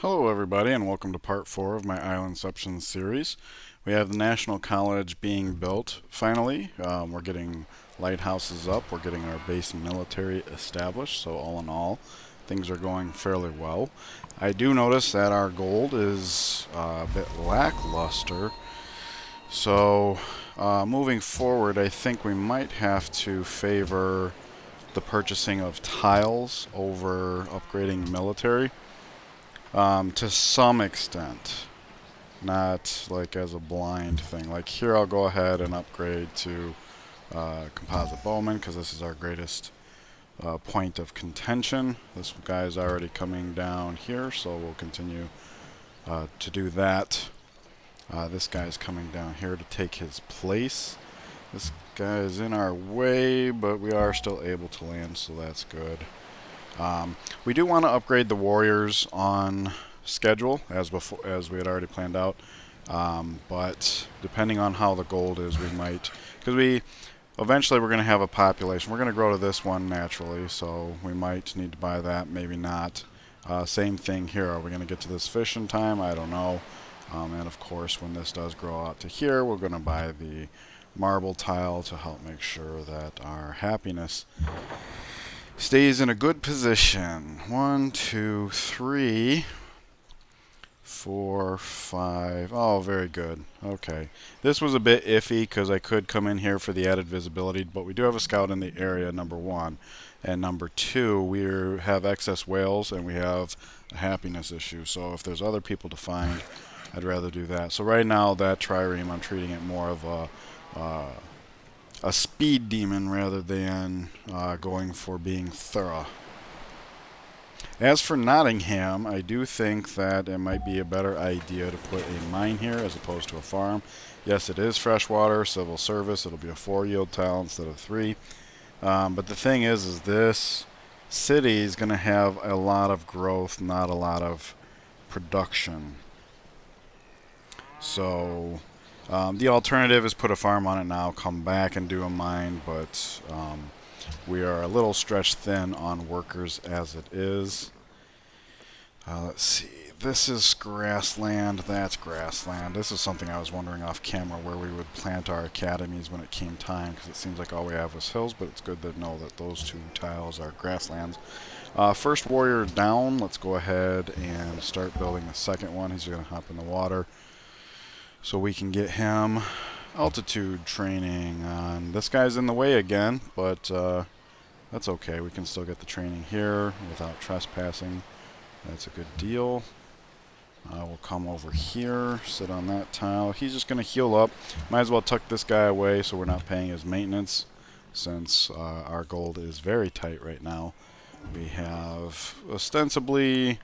Hello everybody and welcome to part 4 of my Islandception series. We have the National College being built finally. We're getting lighthouses up, we're getting our base military established, so all in all things are going fairly well. I do notice that our gold is a bit lackluster, so moving forward I think we might have to favor the purchasing of tiles over upgrading military. To some extent, not like as a blind thing. Like here, I'll go ahead and upgrade to composite bowman because this is our greatest point of contention. This guy is already coming down here, so we'll continue to do that. This guy is coming down here to take his place. This guy is in our way, but we are still able to land, so that's good. We do want to upgrade the warriors on schedule as we had already planned out. But depending on how the gold is, we might, because eventually we're going to have a population. We're going to grow to this one naturally, so we might need to buy that, maybe not. Same thing here. Are we going to get to this fish in time? I don't know. And of course, when this does grow out to here, we're going to buy the marble tile to help make sure that our happiness stays in a good position. 1, 2, 3, 4, 5. Oh, very good. Okay. This was a bit iffy because I could come in here for the added visibility, but we do have a scout in the area, number 1. And number 2, we have excess whales and we have a happiness issue. So if there's other people to find, I'd rather do that. So right now, that trireme, I'm treating it more of a speed demon rather than going for being thorough. As for Nottingham, I do think that it might be a better idea to put a mine here as opposed to a farm. Yes, it is freshwater, civil service. It'll be a 4 yield tile instead of 3. But the thing is this city is going to have a lot of growth, not a lot of production. So the alternative is put a farm on it now, come back and do a mine, but we are a little stretched thin on workers as it is. Let's see, this is grassland, that's grassland. This is something I was wondering off camera where we would plant our academies when it came time, because it seems like all we have is hills, but it's good to know that those 2 tiles are grasslands. First warrior down, let's go ahead and start building the second one. He's going to hop in the water so we can get him altitude training on. This guy's in the way again, but that's okay. We can still get the training here without trespassing. That's a good deal. We'll come over here, sit on that tile. He's just going to heal up. Might as well tuck this guy away so we're not paying his maintenance, since our gold is very tight right now. We have ostensibly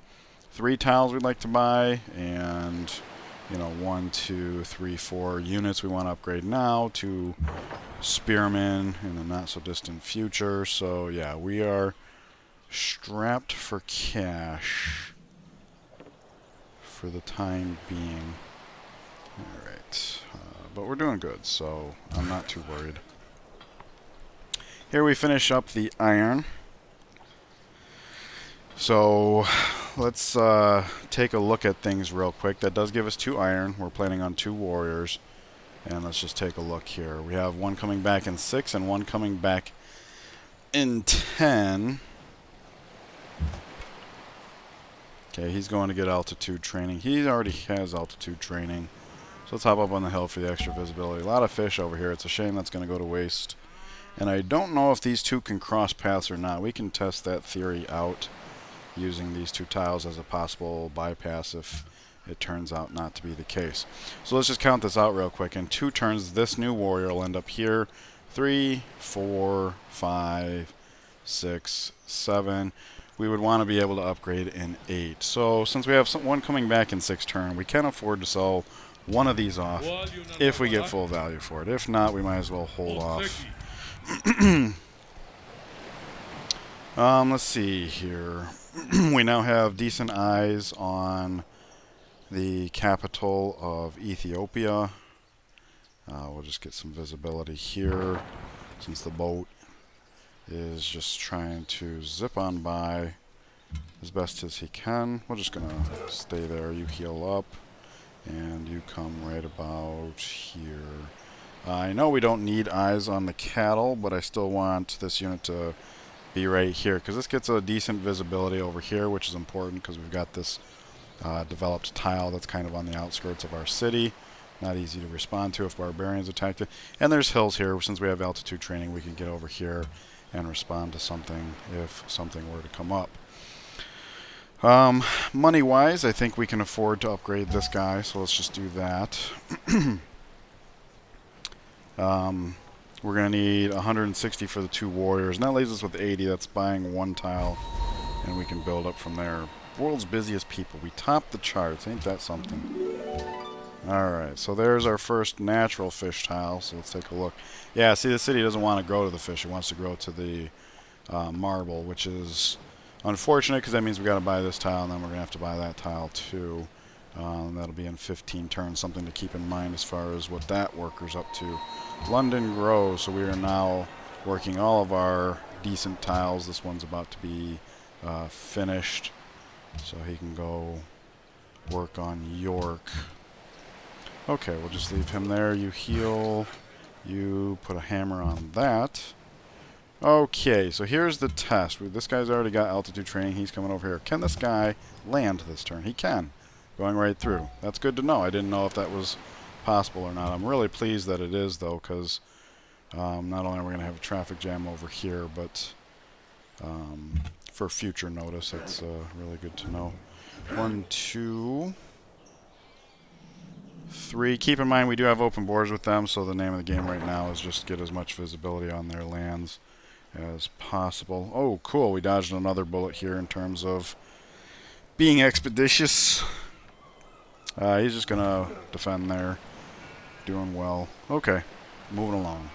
3 tiles we'd like to buy, and 1, 2, 3, 4 units we want to upgrade now to spearmen in the not so distant future. So yeah, we are strapped for cash for the time being. Alright, but we're doing good, so I'm not too worried. Here we finish up the iron. So let's take a look at things real quick. That does give us 2 iron. We're planning on 2 warriors. And let's just take a look here. We have 1 coming back in 6 and 1 coming back in 10. Okay, he's going to get altitude training. He already has altitude training. So let's hop up on the hill for the extra visibility. A lot of fish over here. It's a shame that's going to go to waste. And I don't know if these 2 can cross paths or not. We can test that theory out using these 2 tiles as a possible bypass if it turns out not to be the case. So let's just count this out real quick. In 2 turns, this new warrior will end up here. 3, 4, 5, 6, 7. We would want to be able to upgrade in 8. So since we have 1 coming back in 6 turn, we can afford to sell 1 of these off if we get full value for it. If not, we might as well hold off. Let's see here. We now have decent eyes on the capital of Ethiopia. We'll just get some visibility here since the boat is just trying to zip on by as best as he can. We're just gonna stay there. You heal up, and you come right about here. I know we don't need eyes on the cattle, but I still want this unit to be right here, because this gets a decent visibility over here, which is important because we've got this developed tile that's kind of on the outskirts of our city. Not easy to respond to if barbarians attacked it. And there's hills here. Since we have altitude training, we can get over here and respond to something if something were to come up. Money-wise, I think we can afford to upgrade this guy, so let's just do that. We're going to need 160 for the 2 warriors, and that leaves us with 80. That's buying 1 tile, and we can build up from there. World's busiest people. We topped the charts. Ain't that something? Alright, so there's our first natural fish tile, so let's take a look. Yeah, see, the city doesn't want to grow to the fish. It wants to grow to the marble, which is unfortunate because that means we got to buy this tile, and then we're going to have to buy that tile too. That'll be in 15 turns, something to keep in mind as far as what that worker's up to. London grows, so we are now working all of our decent tiles. This one's about to be finished, so he can go work on York. Okay, we'll just leave him there. You heal. You put a hammer on that. Okay, so here's the test. This guy's already got altitude training. He's coming over here. Can this guy land this turn? He can. Going right through. That's good to know. I didn't know if that was possible or not. I'm really pleased that it is, though, because not only are we going to have a traffic jam over here, but for future notice, it's really good to know. 1, 2... 3. Keep in mind we do have open borders with them, so the name of the game right now is just get as much visibility on their lands as possible. Oh, cool. We dodged another bullet here in terms of being expeditious. He's just going to defend there. Doing well. Okay. Moving along.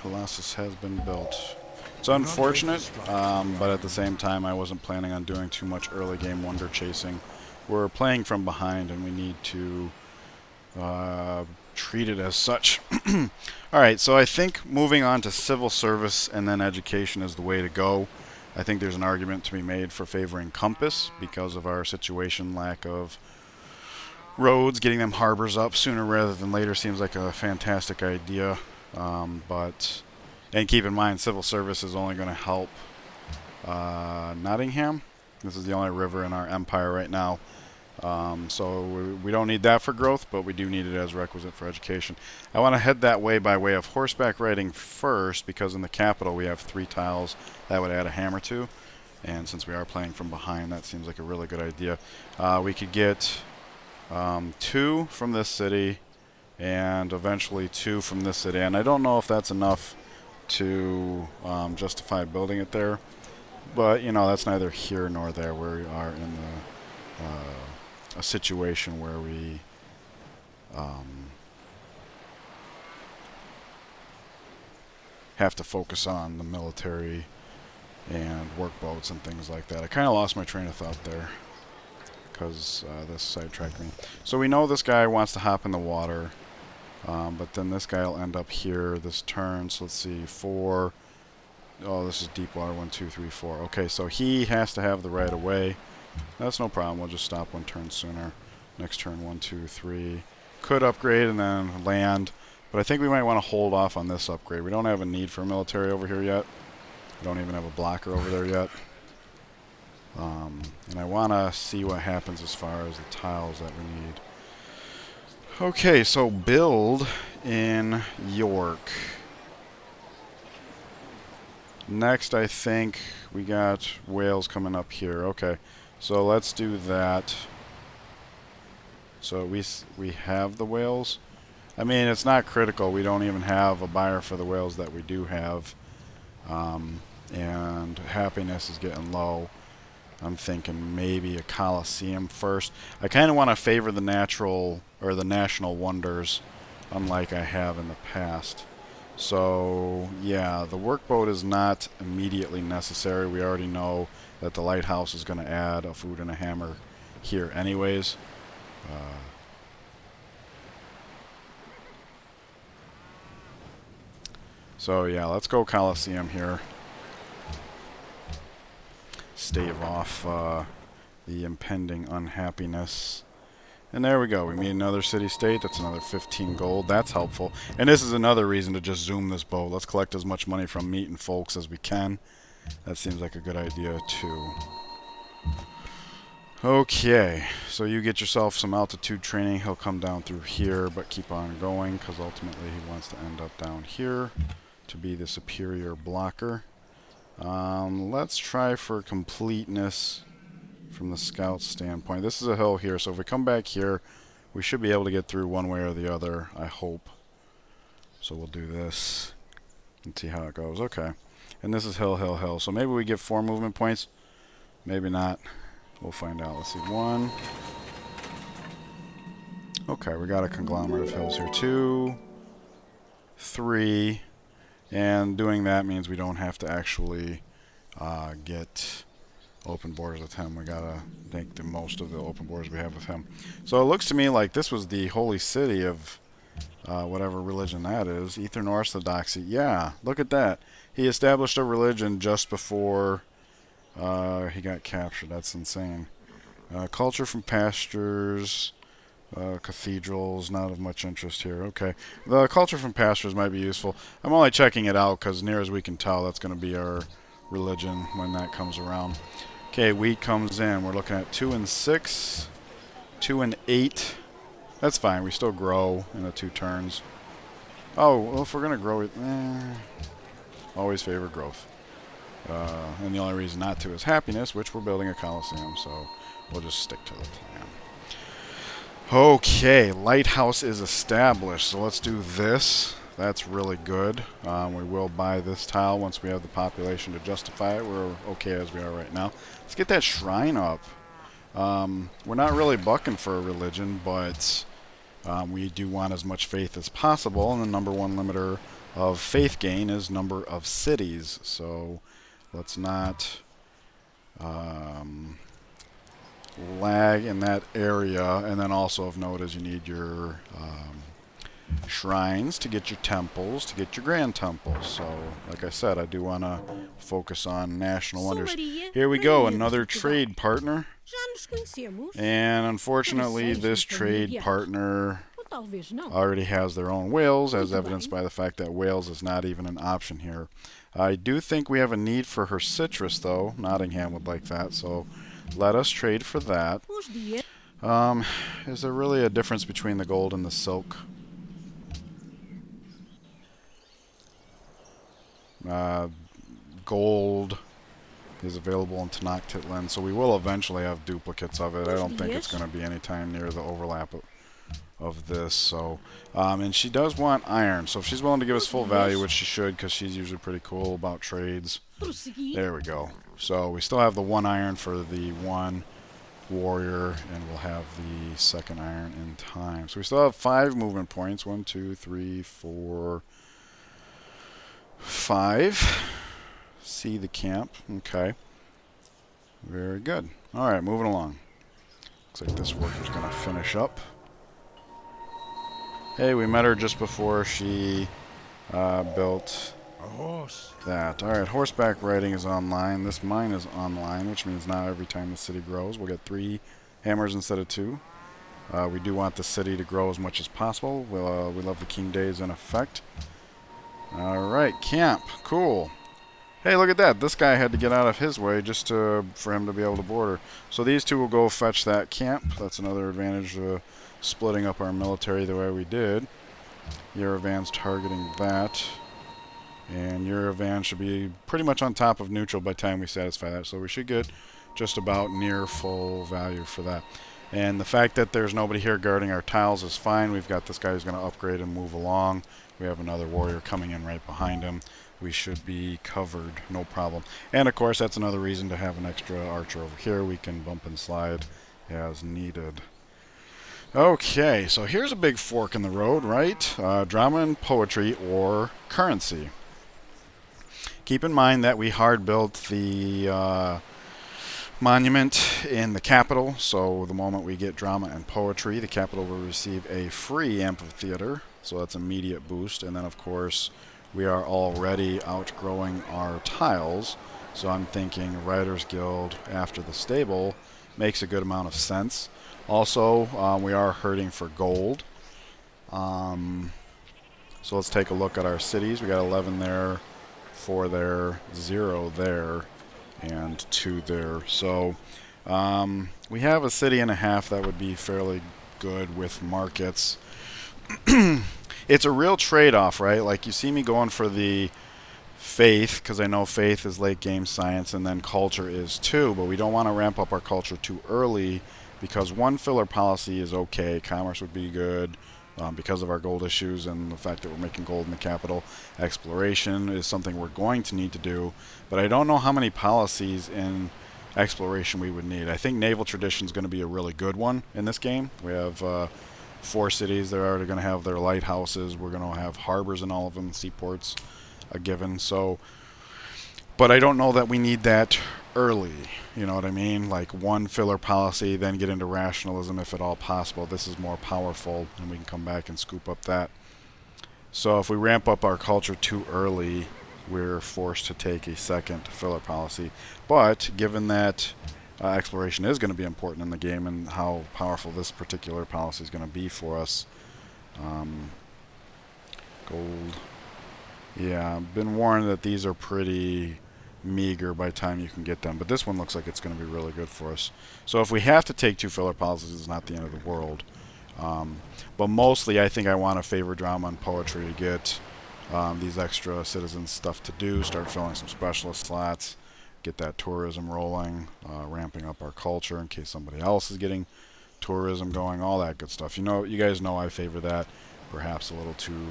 Colossus has been built. It's unfortunate, but at the same time, I wasn't planning on doing too much early game wonder chasing. We're playing from behind, and we need to treat it as such. Alright, so I think moving on to civil service and then education is the way to go. I think there's an argument to be made for favoring compass because of our situation, lack of roads. Getting them harbors up sooner rather than later seems like a fantastic idea, and keep in mind, civil service is only going to help Nottingham. This is the only river in our empire right now. So we don't need that for growth, but we do need it as requisite for education. I want to head that way by way of horseback riding first, because in the capital we have 3 tiles that would add a hammer to. And since we are playing from behind, that seems like a really good idea. We could get 2 from this city, and eventually 2 from this city. And I don't know if that's enough to justify building it there, but you know, that's neither here nor there. We are in a situation where we have to focus on the military and work boats and things like that. I kind of lost my train of thought there because this sidetracked me. So we know this guy wants to hop in the water. But then this guy will end up here this turn. So let's see, 4. Oh, this is deep water. 1, 2, 3, 4. Okay, so he has to have the right of way. That's no problem. We'll just stop 1 turn sooner. Next turn, 1, 2, 3. Could upgrade and then land. But I think we might want to hold off on this upgrade. We don't have a need for a military over here yet. We don't even have a blocker over there yet. And I want to see what happens as far as the tiles that we need. Okay, so build in York. Next, I think we got Wales coming up here. Okay, so let's do that. So we have the whales. I mean, it's not critical. We don't even have a buyer for the whales that we do have. And happiness is getting low. I'm thinking maybe a Colosseum first. I kind of want to favor the natural or the national wonders, unlike I have in the past. So yeah, the workboat is not immediately necessary. We already know that the lighthouse is going to add a food and a hammer here anyways. So yeah, let's go Coliseum here. Stave off the impending unhappiness. And there we go. We meet another city-state. That's another 15 gold. That's helpful. And this is another reason to just zoom this boat. Let's collect as much money from meat and folks as we can. That seems like a good idea, too. Okay, so you get yourself some altitude training. He'll come down through here, but keep on going, because ultimately he wants to end up down here to be the superior blocker. Let's try for completeness from the scout standpoint. This is a hill here, so if we come back here, we should be able to get through one way or the other, I hope. So we'll do this and see how it goes. Okay, and this is hill, hill, hill. So maybe we get 4 movement points. Maybe not. We'll find out. Let's see. 1. Okay, we got a conglomerate of hills here. 2, 3. And doing that means we don't have to actually get open borders with him. We gotta make the most of the open borders we have with him. So it looks to me like this was the holy city of whatever religion that is. Eastern Orthodoxy. Yeah, look at that. He established a religion just before he got captured. That's insane. Culture from pastures. Cathedrals, not of much interest here. Okay. The culture from pastures might be useful. I'm only checking it out because near as we can tell, that's going to be our religion when that comes around. Okay, wheat comes in. We're looking at 2 and 6, 2 and 8. That's fine. We still grow in the 2 turns. Oh, well, if we're going to grow it, always favor growth. And the only reason not to is happiness, which we're building a Coliseum, so we'll just stick to the plan. Okay, lighthouse is established, so let's do this. That's really good. We will buy this tile once we have the population to justify it. We're okay as we are right now. Let's get that shrine up. We're not really bucking for a religion, but we do want as much faith as possible, and the number 1 limiter of faith gain is number of cities. So let's not lag in that area. And then also of note is you need your shrines to get your temples, to get your grand temples. So like I said, I do want to focus on national wonders. Here we go, another trade partner. And unfortunately this trade partner already has their own whales, as evidenced by the fact that whales is not even an option here. I do think we have a need for her citrus though. Nottingham would like that, so let us trade for that. Is there really a difference between the gold and the silk? Gold is available in Tenochtitlan, so we will eventually have duplicates of it. I don't think it's going to be anytime near the overlap of this. So, and she does want iron, so if she's willing to give us full value, which she should, because she's usually pretty cool about trades. There we go. So we still have the 1 iron for the 1 warrior, and we'll have the 2nd iron in time. So we still have 5 movement points. 1, 2, 3, 4, 5. See the camp. Okay. Very good. Alright, moving along. Looks like this worker's going to finish up. Hey, we met her just before she built that. Alright, horseback riding is online. This mine is online, which means now every time the city grows, we'll get 3 hammers instead of 2. We do want the city to grow as much as possible. We love the King Days in effect. Alright, camp. Cool. Hey, look at that. This guy had to get out of his way just for him to be able to border. So these 2 will go fetch that camp. That's another advantage to splitting up our military the way we did. Yerevan's targeting that. And Yerevan should be pretty much on top of neutral by the time we satisfy that. So we should get just about near full value for that. And the fact that there's nobody here guarding our tiles is fine. We've got this guy who's going to upgrade and move along. We have another warrior coming in right behind him. We should be covered, no problem. And of course, that's another reason to have an extra archer over here. We can bump and slide as needed. Okay, so here's a big fork in the road, right? Drama and poetry or currency. Keep in mind that we hard built the monument in the capital, so the moment we get drama and poetry, the capital will receive a free amphitheater, so that's immediate boost. And then of course we are already outgrowing our tiles. So I'm thinking Riders Guild after the stable makes a good amount of sense. Also, we are hurting for gold. So let's take a look at our cities. We got 11 there, 4 there, 0 there, and 2 there. So we have a city and a half that would be fairly good with markets. It's a real trade-off, right? Like you see me going for the faith, because I know faith is late game science, and then culture is too, but we don't want to ramp up our culture too early, because one filler policy is okay. Commerce would be good because of our gold issues and the fact that we're making gold in the capital. Exploration is something we're going to need to do, but I don't know how many policies in exploration we would need. I think naval tradition is going to be a really good one in this game. We have 4 cities that are already going to have their lighthouses. We're going to have harbors in all of them, seaports a given. So, but I don't know that we need that early. You know what I mean? Like one filler policy, then get into rationalism if at all possible. This is more powerful, and we can come back and scoop up that. So if we ramp up our culture too early, we're forced to take a second filler policy. But given that exploration is going to be important in the game and how powerful this particular policy is going to be for us, gold. Yeah, I've been warned that these are pretty meager by the time you can get them, but this one looks like it's going to be really good for us. So if we have to take 2 filler policies, it's not the end of the world. But mostly I think I want to favor drama and poetry to get these extra citizen stuff to do, start filling some specialist slots, get that tourism rolling, ramping up our culture in case somebody else is getting tourism going, all that good stuff. You know, you guys know I favor that, perhaps a little too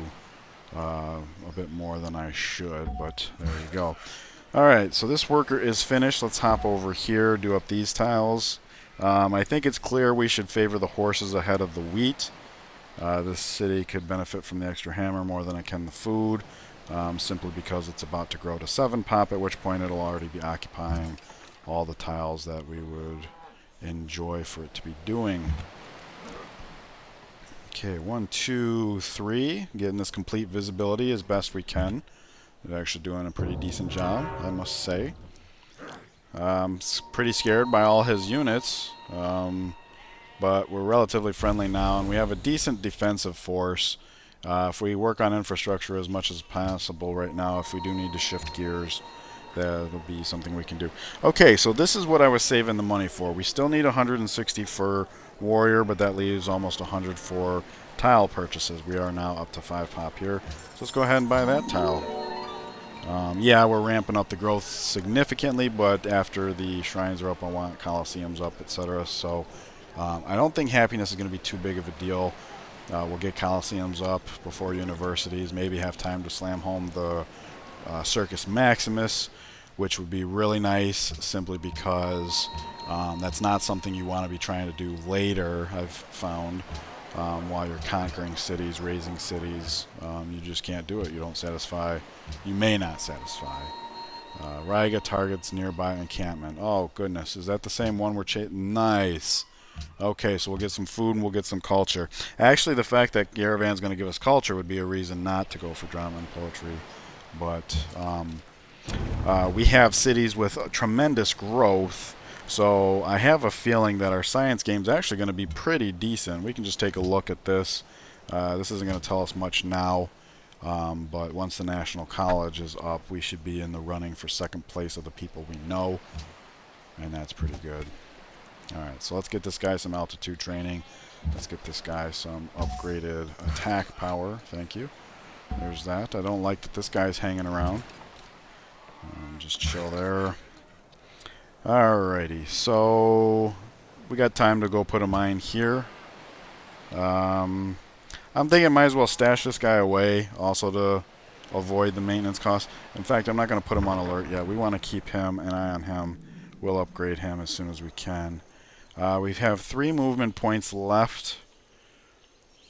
a bit more than I should, but there you go. Alright, so this worker is finished. Let's hop over here, do up these tiles. I think it's clear we should favor the horses ahead of the wheat. This city could benefit from the extra hammer more than it can the food, simply because it's about to grow to 7 pop, at which point it'll already be occupying all the tiles that we would enjoy for it to be doing. Okay, 1, 2, 3. Getting this complete visibility as best we can. They're actually doing a pretty decent job, I must say. Pretty scared by all his units, but we're relatively friendly now, and we have a decent defensive force. If we work on infrastructure as much as possible right now, if we do need to shift gears, that'll be something we can do. Okay, so this is what I was saving the money for. We still need 160 for warrior, but that leaves almost 100 for tile purchases. We are now up to 5 pop here. So let's go ahead and buy that tile. Yeah, we're ramping up the growth significantly, but after the shrines are up, I want Colosseums up, etc. So I don't think happiness is going to be too big of a deal. We'll get Colosseums up before universities, maybe have time to slam home the Circus Maximus, which would be really nice simply because that's not something you want to be trying to do later, I've found, while you're conquering cities, raising cities. You just can't do it. You don't satisfy. You may not satisfy. Riga targets nearby encampment. Oh, goodness. Is that the same one we're chasing? Nice. Okay, so we'll get some food and we'll get some culture. Actually, the fact that Yerevan's going to give us culture would be a reason not to go for drama and poetry. But we have cities with tremendous growth, so I have a feeling that our science game is actually going to be pretty decent. We can just take a look at this. This isn't going to tell us much now, but once the National College is up, we should be in the running for second place of the people we know, and that's pretty good. Alright, so let's get this guy some altitude training. Let's get this guy some upgraded attack power. Thank you. There's that. I don't like that this guy's hanging around. Just chill there. Alrighty, so we got time to go put a mine here. I'm thinking might as well stash this guy away, also to avoid the maintenance costs. In fact, I'm not going to put him on alert yet. We want to keep him, an eye on him. We'll upgrade him as soon as we can. We have 3 movement points left.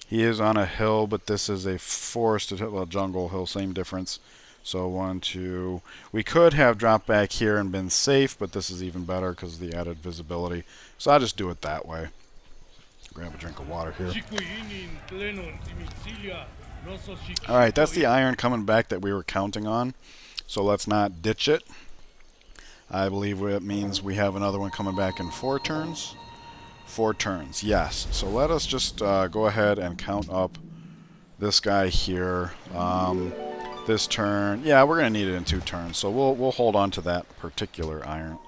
He is on a hill, but this is a forested hill, well, jungle hill, same difference. So 1, 2. We could have dropped back here and been safe, but this is even better because of the added visibility. So I'll just do it that way. Grab a drink of water here. Alright, that's the iron coming back that we were counting on. So let's not ditch it. I believe it means we have another one coming back in 4 turns. 4 turns, yes. So let us just go ahead and count up this guy here. This turn, yeah, we're going to need it in 2 turns. So we'll hold on to that particular iron.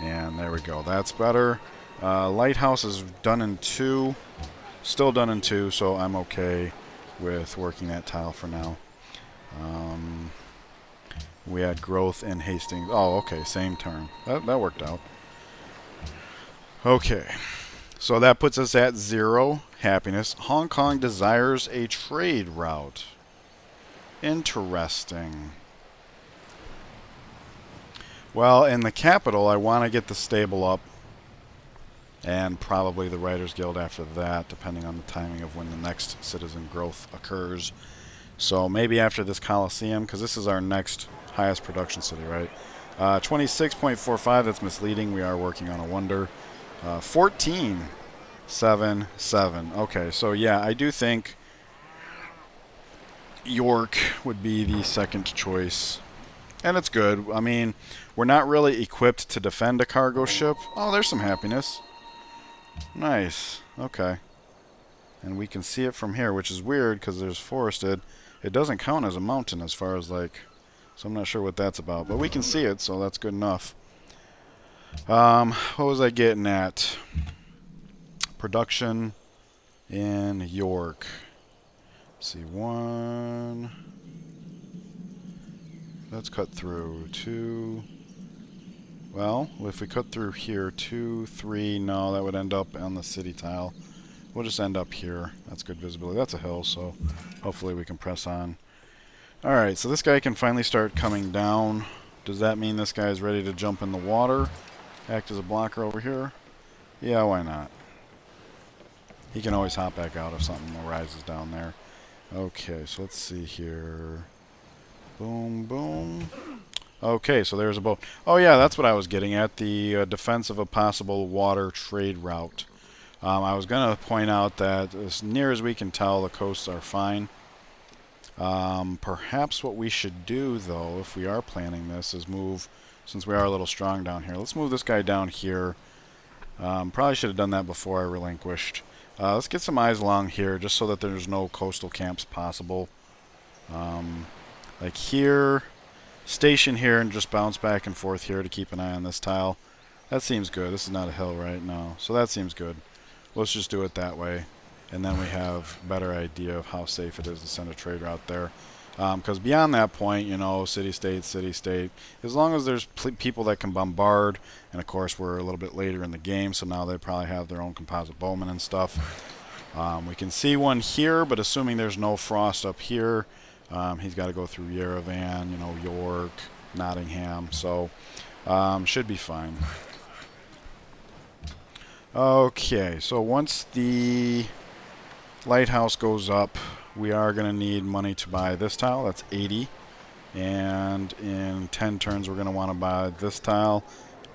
And there we go. That's better. Lighthouse is done in 2. Still done in 2, so I'm okay with working that tile for now. We had growth in Hastings. Oh, okay, same turn. That worked out. Okay, so that puts us at 0 happiness. Hong Kong desires a trade route. Interesting. Well, in the capital, I want to get the stable up. And probably the Writers Guild after that, depending on the timing of when the next citizen growth occurs. So maybe after this Coliseum, because this is our next highest production city, right? 26.45, that's misleading. We are working on a wonder. 14.77. Okay, so yeah, I do think York would be the second choice. And it's good. I mean, we're not really equipped to defend a cargo ship. Oh, there's some happiness. Nice. Okay. And we can see it from here, which is weird because there's forested. It doesn't count as a mountain as far as like... So I'm not sure what that's about. But we can see it, so that's good enough. What was I getting at? Production in York. Let's see, 1... Let's cut through. 2... Well, if we cut through here, 2, 3, no, that would end up on the city tile. We'll just end up here. That's good visibility. That's a hill, so hopefully we can press on. Alright, so this guy can finally start coming down. Does that mean this guy is ready to jump in the water? Act as a blocker over here? Yeah, why not? He can always hop back out if something arises down there. Okay, so let's see here. Boom, boom. Okay, so there's a boat. Oh yeah, that's what I was getting at, the defense of a possible water trade route. I was going to point out that as near as we can tell, the coasts are fine. Perhaps what we should do, though, if we are planning this, is move, since we are a little strong down here, let's move this guy down here. Probably should have done that before I relinquished. Let's get some eyes along here, just so that there's no coastal camps possible. Like here... Station here and just bounce back and forth here to keep an eye on this tile. That seems good. This is not a hill, right? No. So that seems good. Let's just do it that way. And then we have a better idea of how safe it is to send a trade route there. Because beyond that point, you know, city-state, city-state, as long as there's people that can bombard, and of course we're a little bit later in the game, so now they probably have their own composite bowmen and stuff. We can see one here, but assuming there's no frost up here, he's got to go through Yerevan, you know, York, Nottingham, so should be fine. Okay, so once the lighthouse goes up, we are going to need money to buy this tile. That's 80. And in 10 turns, we're going to want to buy this tile.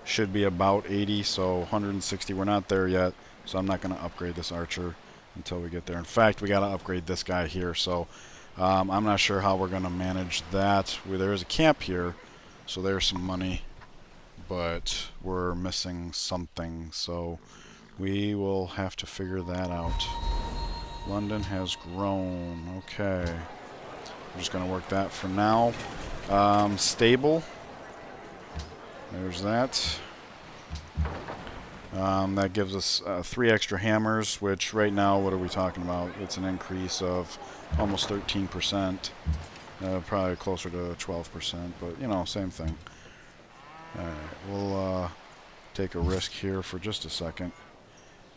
Should be about 80, so 160. We're not there yet, so I'm not going to upgrade this archer until we get there. In fact, we got to upgrade this guy here, so... I'm not sure how we're going to manage that. There is a camp here, so there's some money, but we're missing something, so we will have to figure that out. London has grown. Okay. I'm just going to work that for now. Stable. There's that. That gives us 3 extra hammers, which right now, what are we talking about? It's an increase of almost 13%. Probably closer to 12%, but, you know, same thing. Alright, we'll take a risk here for just a second.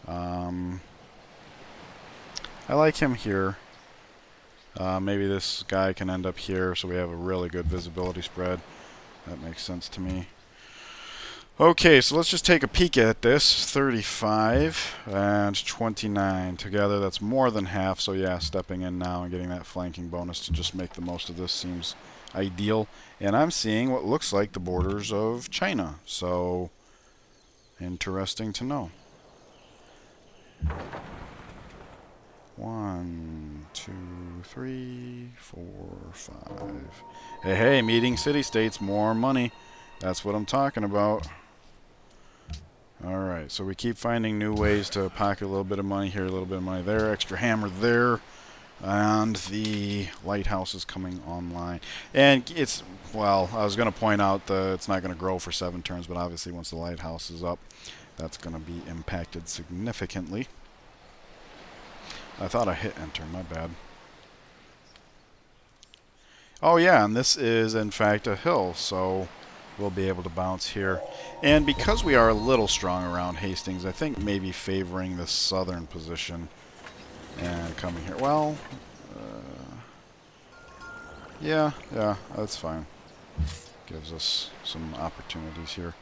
I like him here. Maybe this guy can end up here, so we have a really good visibility spread. That makes sense to me. Okay, so let's just take a peek at this. 35 and 29 together. That's more than half. So yeah, stepping in now and getting that flanking bonus to just make the most of this seems ideal. And I'm seeing what looks like the borders of China. So interesting to know. 1, 2, 3, 4, 5. Hey, hey, meeting city-states, more money. That's what I'm talking about. Alright, so we keep finding new ways to pocket a little bit of money here, a little bit of money there, extra hammer there. And the lighthouse is coming online. And it's, well, I was going to point out that it's not going to grow for 7 turns, but obviously once the lighthouse is up, that's going to be impacted significantly. I thought I hit enter, my bad. Oh yeah, and this is in fact a hill, so we'll be able to bounce here. And because we are a little strong around Hastings, I think maybe favoring the southern position and coming here. Well, yeah, that's fine. Gives us some opportunities here.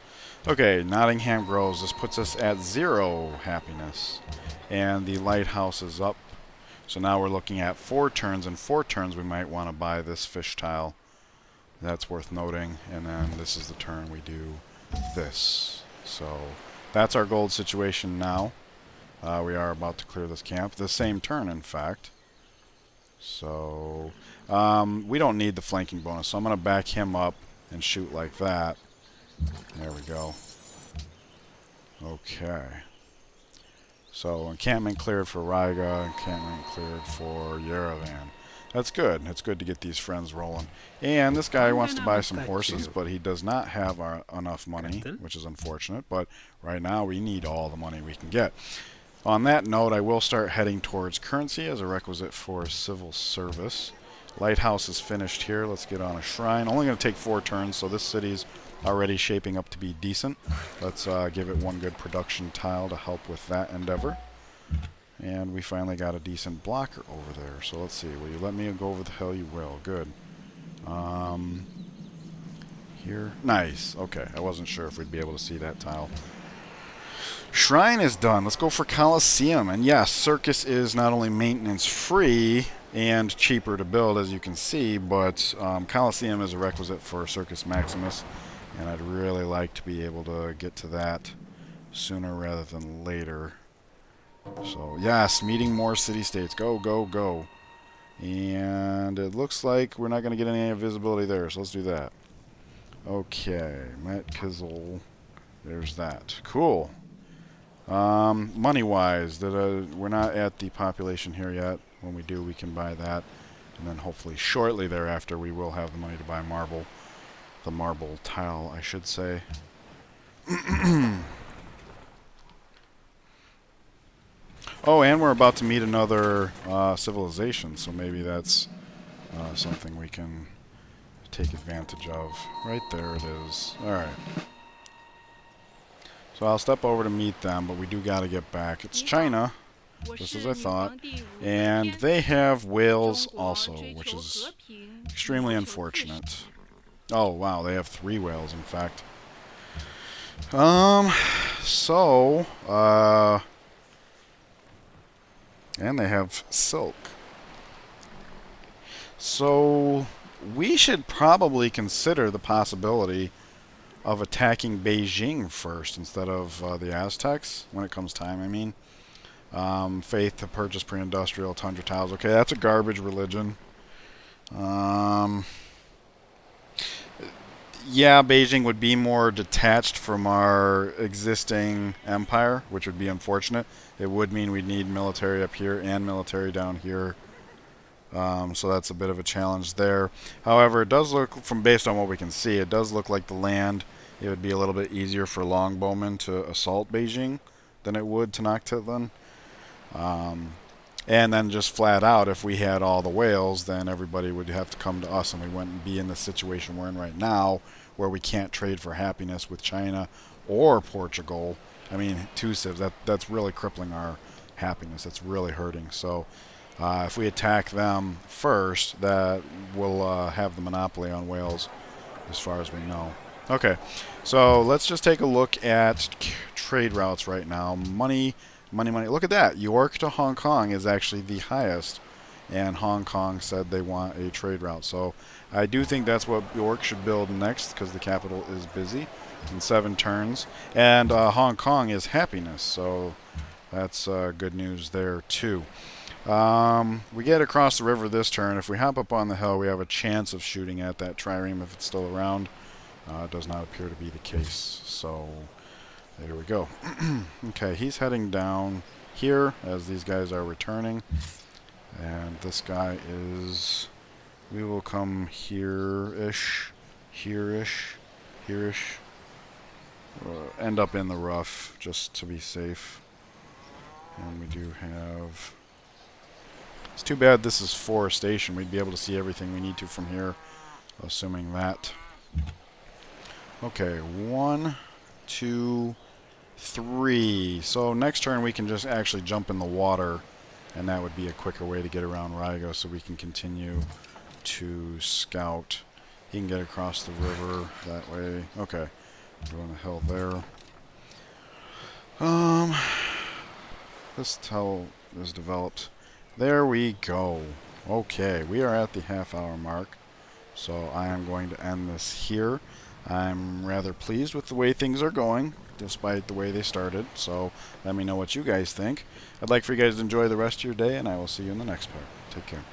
Okay, Nottingham grows. This puts us at 0 happiness. And the lighthouse is up. So now we're looking at 4 turns. And 4 turns we might want to buy this fish tile. That's worth noting. And then this is the turn we do this. So that's our gold situation now. We are about to clear this camp. The same turn, in fact. So we don't need the flanking bonus. So I'm going to back him up and shoot like that. There we go. Okay. So encampment cleared for Riga. Encampment cleared for Yerevan. That's good. It's good to get these friends rolling. And this guy wants to buy some horses, but he does not have enough money, which is unfortunate. But right now we need all the money we can get. On that note, I will start heading towards currency as a requisite for civil service. Lighthouse is finished here. Let's get on a shrine. Only going to take 4 turns, so this city's already shaping up to be decent. Let's give it one good production tile to help with that endeavor. And we finally got a decent blocker over there. So let's see. Will you let me go over the hill? You will. Good. Here. Nice. Okay. I wasn't sure if we'd be able to see that tile. Shrine is done. Let's go for Coliseum. And yes, Circus is not only maintenance free and cheaper to build, as you can see, but Coliseum is a requisite for Circus Maximus, and I'd really like to be able to get to that sooner rather than later. So yes, meeting more city-states. Go, go, go. And it looks like we're not going to get any visibility there, so let's do that. Okay, Met Kizzle. There's that. Cool. Money-wise, we're not at the population here yet. When we do, we can buy that. And then hopefully shortly thereafter, we will have the money to buy marble. The marble tile, I should say. Oh, and we're about to meet another civilization, so maybe that's something we can take advantage of. Right there it is. Alright. So I'll step over to meet them, but we do got to get back. It's China, just as I thought. And they have whales also, which is extremely unfortunate. Oh, wow, they have 3 whales, in fact. And they have silk. So we should probably consider the possibility of attacking Beijing first instead of the Aztecs when it comes time, I mean. Faith to purchase pre-industrial tundra tiles. Okay, that's a garbage religion. Yeah, Beijing would be more detached from our existing empire, which would be unfortunate. It would mean we'd need military up here and military down here. So that's a bit of a challenge there. However, it does look, based on what we can see, it does look like the land, it would be a little bit easier for longbowmen to assault Beijing than it would Tenochtitlan. And then just flat out, if we had all the whales, then everybody would have to come to us, and we wouldn't be in the situation we're in right now, where we can't trade for happiness with China or Portugal. I mean, 2 civs, that's really crippling our happiness. That's really hurting. So if we attack them first, that will have the monopoly on whales as far as we know. Okay, so let's just take a look at trade routes right now. Money. Look at that. York to Hong Kong is actually the highest. And Hong Kong said they want a trade route. So I do think that's what York should build next, because the capital is busy in 7 turns. And Hong Kong is happiness. So that's good news there too. We get across the river this turn. If we hop up on the hill, we have a chance of shooting at that trireme if it's still around. It does not appear to be the case, so there we go. Okay, he's heading down here as these guys are returning, and this guy is... We will come here-ish, here-ish, here-ish. End up in the rough just to be safe. And we do have... It's too bad this is forestation. We'd be able to see everything we need to from here, assuming that. Okay, 1, 2, 3. So next turn we can just actually jump in the water, and that would be a quicker way to get around Rygo, so we can continue to scout. He can get across the river that way. Okay, go on the hill there. This tell is developed. There we go. Okay, we are at the half-hour mark, so I am going to end this here. I'm rather pleased with the way things are going, despite the way they started, so let me know what you guys think. I'd like for you guys to enjoy the rest of your day, and I will see you in the next part. Take care.